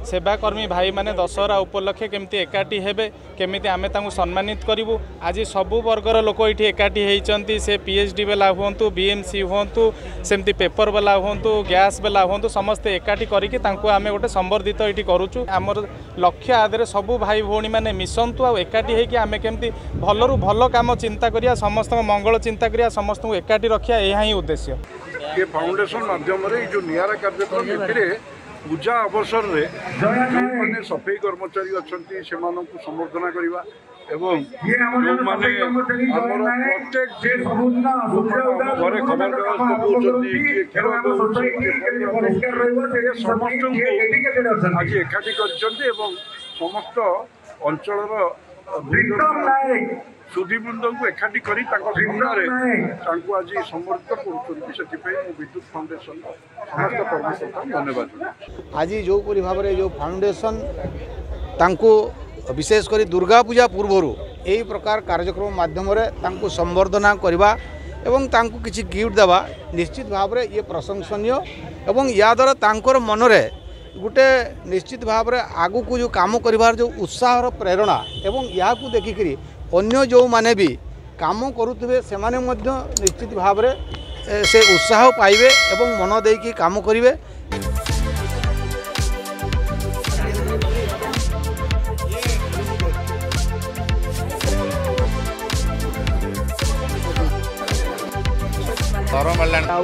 सेवाकर्मी भाई माने दशहरा उपलक्षे केमती एकाठी हेबे केमिति आमे तांकु सम्मानित करिवु। आज सबु वर्गर लोक इठी एकाठी होइचंती। से पीएचडी वाला हुंतु, बीएमसी हुंतु, सेमती पेपर वाला हुंतु, गैस वाला हुंतु, समस्ते एकाठी करिकि तांकु आमे गोटे संबर्धित इठी करूछु। हमर लक्ष्य आदरे सबु भाई भौणी माने मिसंतु आ एकाठी हेकि आमे केमती भलरु भल काम चिंता करिया, समस्त मंगल चिंता करिया, समस्त एकाठी रखिया, एहा ही उद्देश्य। ये फाउंडेशन माध्यम रे जो नियारा कार्यक्रम एथिरे पूजा अवसर में जो मैंने सफाई कर्मचारी अच्छा से संबर्धना करवा एवं जो मैंने प्रत्येक घरे खबर समस्त आज एकाठी कर समस्त अंचल सुधीवृंद को एकाठी कर आज सम्बर्धित कर विद्युत फाउंडेशन समस्त कर्मकर्ता धन्यवाद। आज जो भाव में जो फाउंडेशन तांको विशेषकर दुर्गा पूजा पूर्वर यही प्रकार कार्यक्रम माध्यम संबर्धना करवा एवं तांको किसी गिफ्ट देवा निश्चित भाव में ये प्रशंसनीय एवं या द्वारा तांकर मनरे गोटे निश्चित भाव में आगु को जो काम कर जो उत्साह प्रेरणा एवं या देखिक अन्य जो माने भी काम करुवे से माने मध्य निश्चित भाव में से उत्साह पाइबे एवं मन देकी काम करिवे। Orang Malaysia